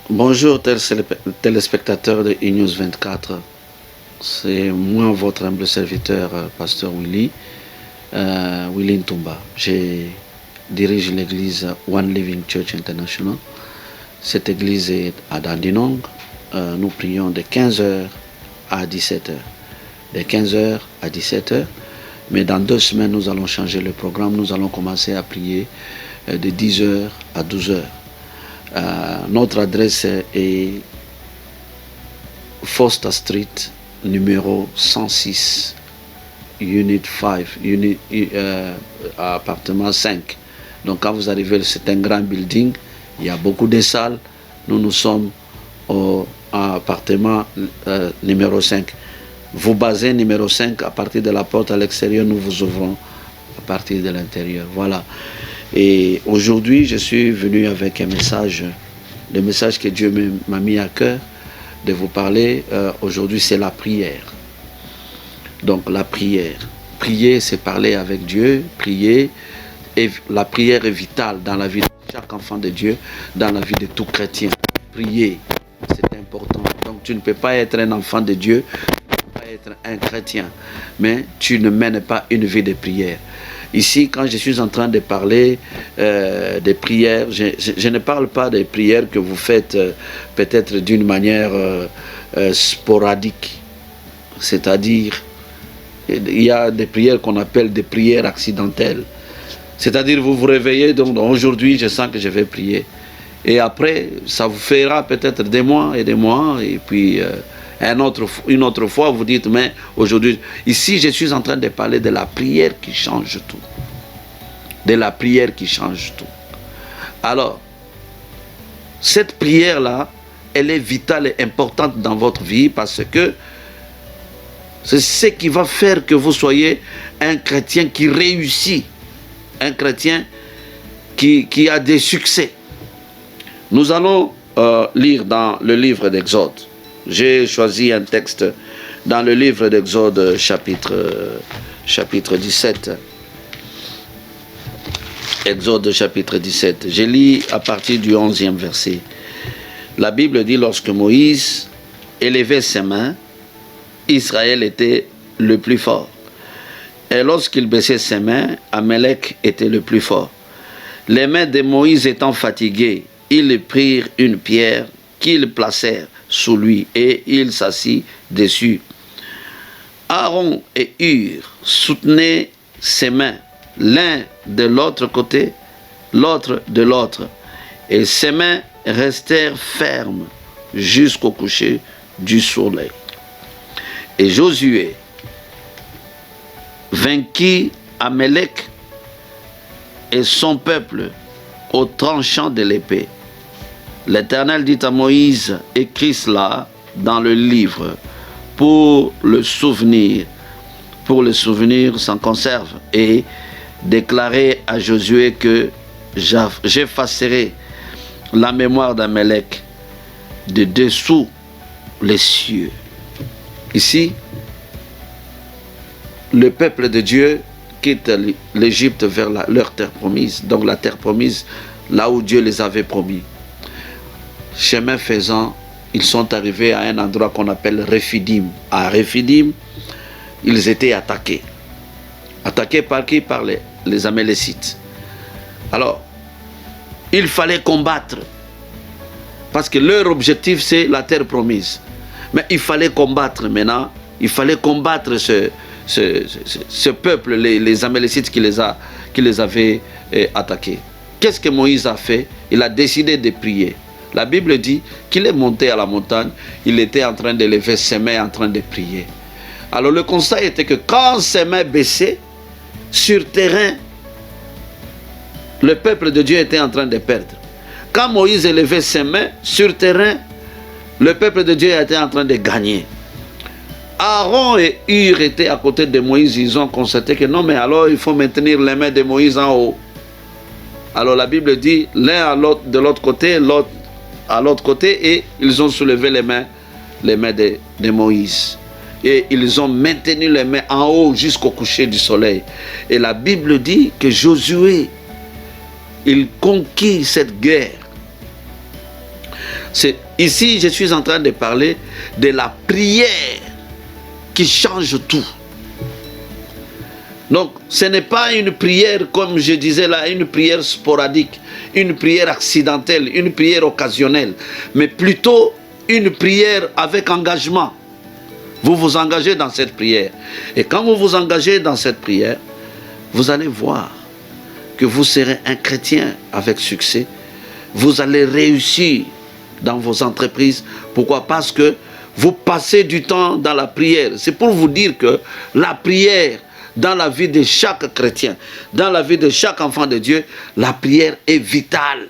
Bonjour téléspectateurs de E-News 24. C'est moi votre humble serviteur, Pasteur Willy Ntumba. Je dirige l'église One Living Church International. Cette église est à Dandenong. Nous prions de 15h à 17h. De 15h à 17h. Mais dans 2 semaines, nous allons changer le programme. Nous allons commencer à prier de 10h à 12h. Notre adresse est Foster Street, numéro 106, Unit 5, appartement 5. Donc quand vous arrivez, c'est un grand building, il y a beaucoup de salles. Nous sommes au appartement numéro 5. Vous basez numéro 5 à partir de la porte à l'extérieur, nous vous ouvrons à partir de l'intérieur. Voilà. Et aujourd'hui, je suis venu avec un message, le message que Dieu m'a mis à cœur de vous parler. Aujourd'hui, c'est la prière. Donc, la prière. Prier, c'est parler avec Dieu. Prier, et la prière est vitale dans la vie de chaque enfant de Dieu, dans la vie de tout chrétien. Prier, c'est important. Donc, tu ne peux pas être un enfant de Dieu, tu ne peux pas être un chrétien, mais tu ne mènes pas une vie de prière. Ici, quand je suis en train de parler des prières, je ne parle pas des prières que vous faites peut-être d'une manière sporadique. C'est-à-dire, il y a des prières qu'on appelle des prières accidentelles. C'est-à-dire, vous vous réveillez, donc aujourd'hui, je sens que je vais prier. Et après, ça vous fera peut-être des mois, et puis une autre fois, vous dites, mais aujourd'hui, ici, je suis en train de parler de la prière qui change tout. De la prière qui change tout. Alors, cette prière-là, elle est vitale et importante dans votre vie parce que c'est ce qui va faire que vous soyez un chrétien qui réussit, un chrétien qui a des succès. Nous allons lire dans le livre d'Exode. J'ai choisi un texte dans le livre d'Exode chapitre 17. Exode chapitre 17. Je lis à partir du 11e verset. La Bible dit, lorsque Moïse élevait ses mains, Israël était le plus fort. Et lorsqu'il baissait ses mains, Amalek était le plus fort. Les mains de Moïse étant fatiguées, ils prirent une pierre qu'ils placèrent sous lui et il s'assit dessus. Aaron et Hur soutenaient ses mains, l'un de l'autre côté, l'autre de l'autre, et ses mains restèrent fermes jusqu'au coucher du soleil. Et Josué vainquit Amalek et son peuple au tranchant de l'épée. L'Éternel dit à Moïse, écris cela dans le livre pour le souvenir s'en conserve, et déclarer à Josué que j'effacerai la mémoire d'Amalek de dessous les cieux. Ici, le peuple de Dieu quitte l'Égypte vers leur terre promise, donc la terre promise, là où Dieu les avait promis. Chemin faisant, ils sont arrivés à un endroit qu'on appelle Rephidim. À Rephidim, ils étaient attaqués. Attaqués par qui? Par les Amalécites. Alors, il fallait combattre. Parce que leur objectif, c'est la terre promise. Mais il fallait combattre maintenant. Il fallait combattre ce peuple, les Amalécites qui les avaient attaqués. Qu'est-ce que Moïse a fait? Il a décidé de prier. La Bible dit qu'il est monté à la montagne, il était en train de lever ses mains, en train de prier. Alors le constat était que quand ses mains baissaient, sur terrain, le peuple de Dieu était en train de perdre. Quand Moïse élevait ses mains, sur terrain, le peuple de Dieu était en train de gagner. Aaron et Hur étaient à côté de Moïse, ils ont constaté que non, mais alors il faut maintenir les mains de Moïse en haut. Alors la Bible dit, l'un de l'autre côté, l'autre à l'autre côté, et ils ont soulevé les mains de Moïse. Et ils ont maintenu les mains en haut jusqu'au coucher du soleil. Et la Bible dit que Josué, il conquit cette guerre. Ici, je suis en train de parler de la prière qui change tout. Donc, ce n'est pas une prière, comme je disais là, une prière sporadique, une prière accidentelle, une prière occasionnelle, mais plutôt une prière avec engagement. Vous vous engagez dans cette prière. Et quand vous vous engagez dans cette prière, vous allez voir que vous serez un chrétien avec succès. Vous allez réussir dans vos entreprises. Pourquoi? Parce que vous passez du temps dans la prière. C'est pour vous dire que la prière, dans la vie de chaque chrétien, dans la vie de chaque enfant de Dieu, la prière est vitale.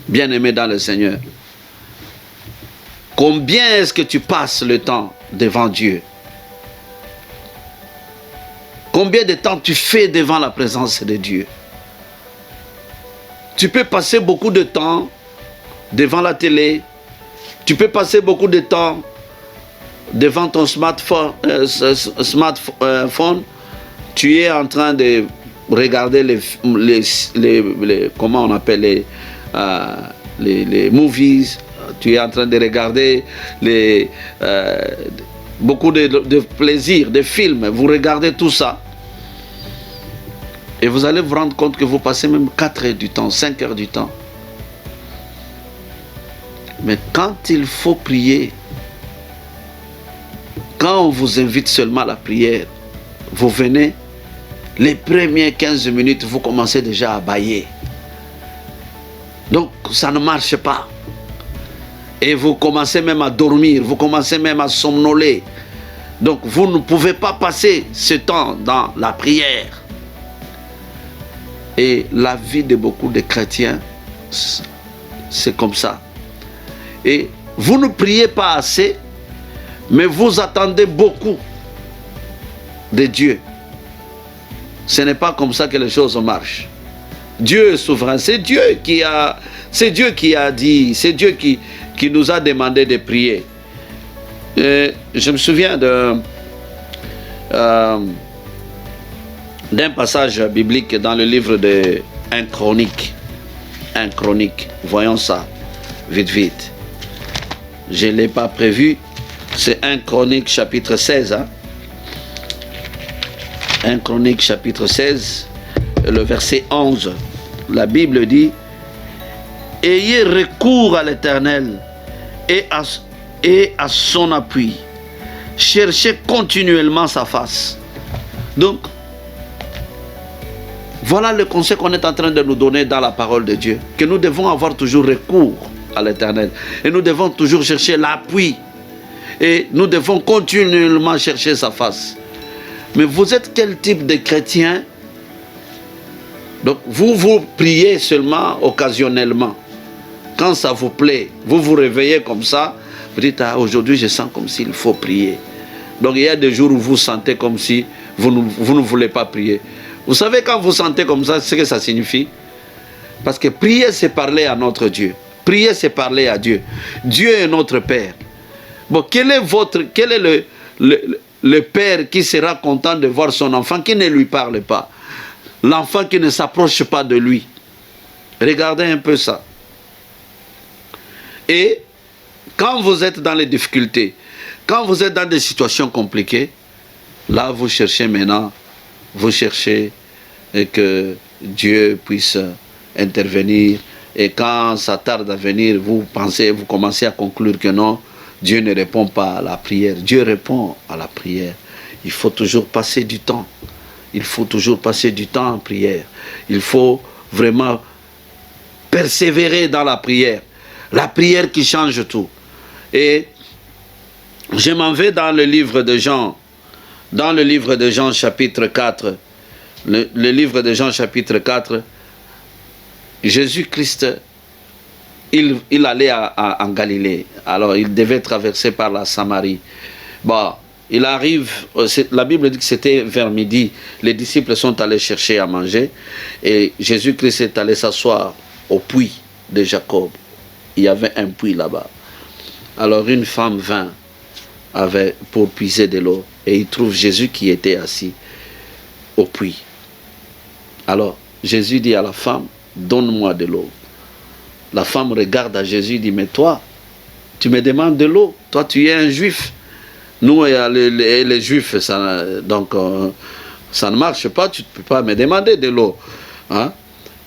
Bien-aimé dans le Seigneur, combien est-ce que tu passes le temps devant Dieu? Combien de temps tu fais devant la présence de Dieu? Tu peux passer beaucoup de temps devant la télé. Tu peux passer beaucoup de temps devant ton smartphone. Tu es en train de regarder comment on appelle les movies. Tu es en train de regarder beaucoup de plaisir, de films. Vous regardez tout ça. Et vous allez vous rendre compte que vous passez même 4 heures du temps, 5 heures du temps. Mais quand il faut prier, quand on vous invite seulement à la prière, vous venez, les premières 15 minutes, vous commencez déjà à bâiller. Donc ça ne marche pas. Et vous commencez même à dormir, vous commencez même à somnoler. Donc vous ne pouvez pas passer ce temps dans la prière. Et la vie de beaucoup de chrétiens, c'est comme ça. Et vous ne priez pas assez, mais vous attendez beaucoup de Dieu. Ce n'est pas comme ça que les choses marchent. Dieu est souverain. C'est Dieu qui a dit, c'est Dieu qui nous a demandé de prier. Et je me souviens d'un passage biblique dans le livre de 1 Chronique. 1 Chronique. Voyons ça, vite. Je ne l'ai pas prévu. C'est 1 Chronique chapitre 16. 1 Chronique chapitre 16, le verset 11. La Bible dit: ayez recours à l'Éternel et à son appui. Cherchez continuellement sa face. Donc, voilà le conseil qu'on est en train de nous donner dans la parole de Dieu. Que nous devons avoir toujours recours à l'Éternel. Et nous devons toujours chercher l'appui. Et nous devons continuellement chercher sa face. Mais vous êtes quel type de chrétien? Donc vous priez seulement occasionnellement. Quand ça vous plaît, vous vous réveillez comme ça. Vous dites: ah, aujourd'hui je sens comme s'il faut prier. Donc il y a des jours où vous sentez comme si vous ne voulez pas prier. Vous savez, quand vous sentez comme ça, ce que ça signifie? Parce que prier, c'est parler à notre Dieu. Prier, c'est parler à Dieu. Dieu est notre Père. Bon, quel est le père qui sera content de voir son enfant qui ne lui parle pas? L'enfant qui ne s'approche pas de lui. Regardez un peu ça. Et quand vous êtes dans les difficultés, quand vous êtes dans des situations compliquées, là vous cherchez maintenant, vous cherchez que Dieu puisse intervenir. Et quand ça tarde à venir, vous commencez à conclure que non, Dieu ne répond pas à la prière. Dieu répond à la prière. Il faut toujours passer du temps. Il faut toujours passer du temps en prière. Il faut vraiment persévérer dans la prière. La prière qui change tout. Et je m'en vais dans le livre de Jean. Dans le livre de Jean chapitre 4. Le livre de Jean chapitre 4. Jésus-Christ, il allait en Galilée. Alors il devait traverser par la Samarie. Bon, il arrive, la Bible dit que c'était vers midi. Les disciples sont allés chercher à manger. Et Jésus-Christ est allé s'asseoir au puits de Jacob. Il y avait un puits là-bas. Alors une femme vint pour puiser de l'eau. Et il trouve Jésus qui était assis au puits. Alors Jésus dit à la femme: donne-moi de l'eau. La femme regarde à Jésus et dit, mais toi, tu me demandes de l'eau. Toi, tu es un juif. Nous, les juifs, ça, donc, ça ne marche pas. Tu ne peux pas me demander de l'eau. Hein?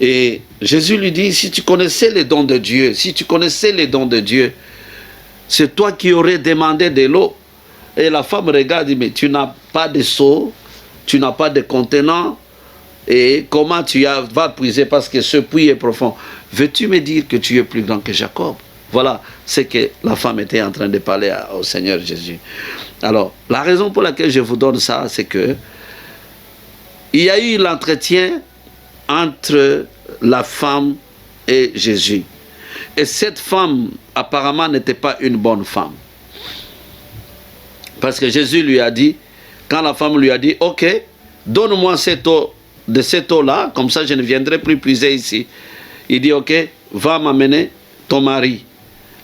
Et Jésus lui dit, si tu connaissais les dons de Dieu, si tu connaissais les dons de Dieu, c'est toi qui aurais demandé de l'eau. Et la femme regarde et dit, mais tu n'as pas de seau, tu n'as pas de contenant. Et comment tu vas puiser parce que ce puits est profond? Veux-tu me dire que tu es plus grand que Jacob? Voilà ce que la femme était en train de parler au Seigneur Jésus. Alors, la raison pour laquelle je vous donne ça, c'est que il y a eu l'entretien entre la femme et Jésus. Et cette femme, apparemment, n'était pas une bonne femme. Parce que Jésus lui a dit, quand la femme lui a dit, ok, donne-moi cette eau, de cette eau-là, comme ça je ne viendrai plus puiser ici. Il dit, ok, va m'amener ton mari.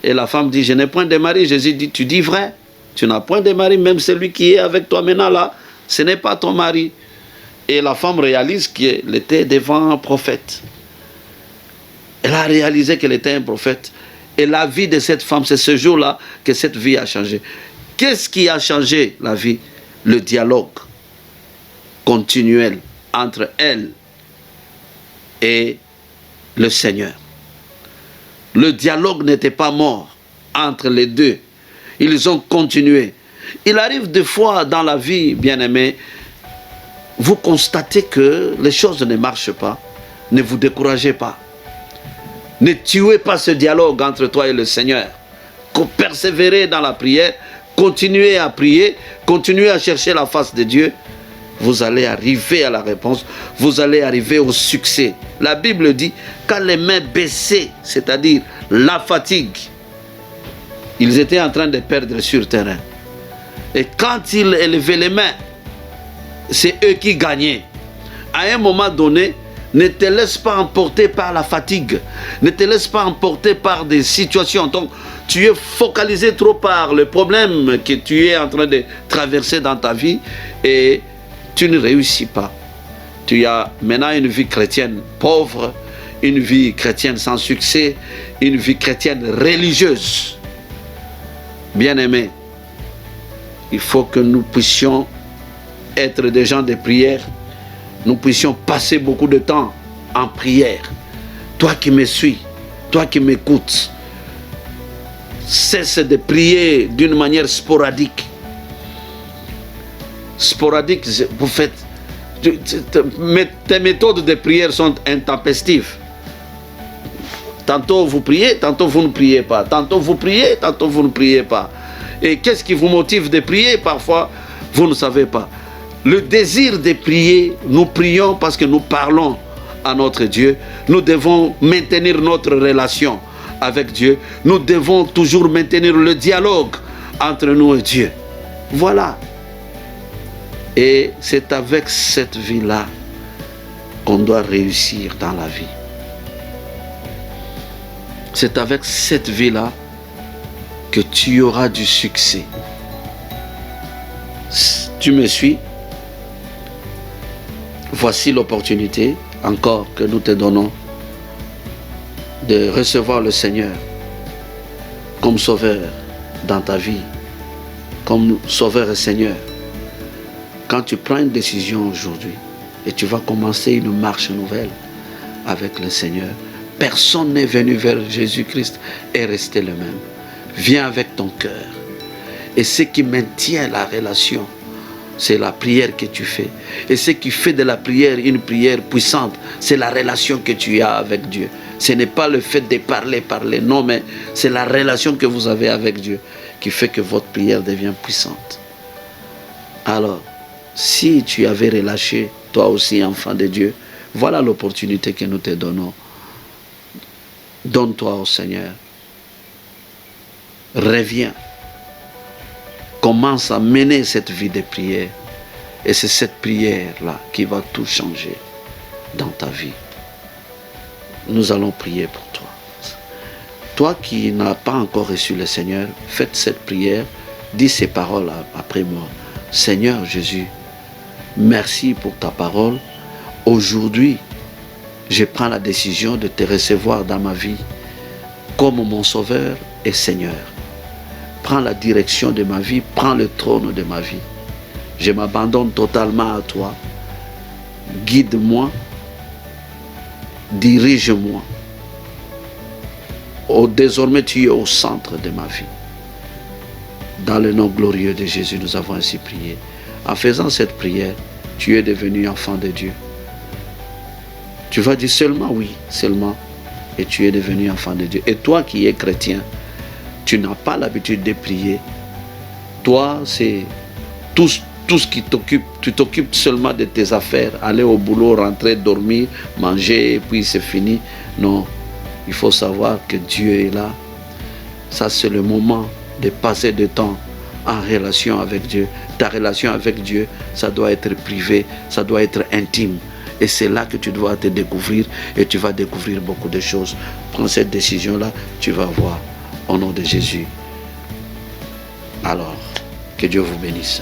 Et la femme dit, je n'ai point de mari. Jésus dit, tu dis vrai, tu n'as point de mari, même celui qui est avec toi maintenant là, ce n'est pas ton mari. Et la femme réalise qu'elle était devant un prophète. Elle a réalisé qu'elle était un prophète. Et la vie de cette femme, c'est ce jour-là que cette vie a changé. Qu'est-ce qui a changé la vie? Le dialogue continuel entre elle et le Seigneur. Le dialogue n'était pas mort entre les deux. Ils ont continué. Il arrive des fois dans la vie, bien-aimés, vous constatez que les choses ne marchent pas. Ne vous découragez pas. Ne tuez pas ce dialogue entre toi et le Seigneur. Persévérez dans la prière, continuez à prier, continuez à chercher la face de Dieu. Vous allez arriver à la réponse, vous allez arriver au succès. La Bible dit, quand les mains baissaient, c'est-à-dire la fatigue, ils étaient en train de perdre sur terrain. Et quand ils élevaient les mains, c'est eux qui gagnaient. À un moment donné, ne te laisse pas emporter par la fatigue. Ne te laisse pas emporter par des situations. Donc, tu es focalisé trop par le problème que tu es en train de traverser dans ta vie et tu ne réussis pas. Tu as maintenant une vie chrétienne pauvre, une vie chrétienne sans succès, une vie chrétienne religieuse. Bien-aimés, il faut que nous puissions être des gens de prière. Nous puissions passer beaucoup de temps en prière. Toi qui me suis, toi qui m'écoutes, cesse de prier d'une manière sporadique. Sporadique, vous faites... Tes méthodes de prière sont intempestives. Tantôt vous priez, tantôt vous ne priez pas. Tantôt vous priez, tantôt vous ne priez pas. Et qu'est-ce qui vous motive de prier? Parfois, vous ne savez pas. Le désir de prier, nous prions parce que nous parlons à notre Dieu. Nous devons maintenir notre relation avec Dieu. Nous devons toujours maintenir le dialogue entre nous et Dieu. Voilà. Et c'est avec cette vie-là qu'on doit réussir dans la vie. C'est avec cette vie-là que tu auras du succès. Tu me suis? Voici l'opportunité encore que nous te donnons de recevoir le Seigneur comme sauveur dans ta vie, comme sauveur et Seigneur. Quand tu prends une décision aujourd'hui et tu vas commencer une marche nouvelle avec le Seigneur, personne n'est venu vers Jésus-Christ et resté le même. Viens avec ton cœur. Et ce qui maintient la relation, c'est la prière que tu fais. Et ce qui fait de la prière une prière puissante, c'est la relation que tu as avec Dieu. Ce n'est pas le fait de parler, non, mais c'est la relation que vous avez avec Dieu qui fait que votre prière devient puissante. Alors, si tu avais relâché, toi aussi, enfant de Dieu, voilà l'opportunité que nous te donnons. Donne-toi au Seigneur. Reviens. Commence à mener cette vie de prière. Et c'est cette prière-là qui va tout changer dans ta vie. Nous allons prier pour toi. Toi qui n'as pas encore reçu le Seigneur, faites cette prière. Dis ces paroles après moi. Seigneur Jésus, merci pour ta parole. Aujourd'hui, je prends la décision de te recevoir dans ma vie comme mon Sauveur et Seigneur. Prends la direction de ma vie, prends le trône de ma vie. Je m'abandonne totalement à toi. Guide-moi, dirige-moi. Oh, désormais, tu es au centre de ma vie. Dans le nom glorieux de Jésus, nous avons ainsi prié. En faisant cette prière, tu es devenu enfant de Dieu. Tu vas dire seulement oui, seulement, et tu es devenu enfant de Dieu. Et toi qui es chrétien, tu n'as pas l'habitude de prier. Toi, c'est tout ce qui t'occupe. Tu t'occupes seulement de tes affaires. Aller au boulot, rentrer, dormir, manger, et puis c'est fini. Non, il faut savoir que Dieu est là. Ça, c'est le moment de passer du temps en relation avec Dieu. Ta relation avec Dieu, ça doit être privé, ça doit être intime. Et c'est là que tu dois te découvrir et tu vas découvrir beaucoup de choses. Prends cette décision-là, tu vas voir. Au nom de Jésus. Alors, que Dieu vous bénisse.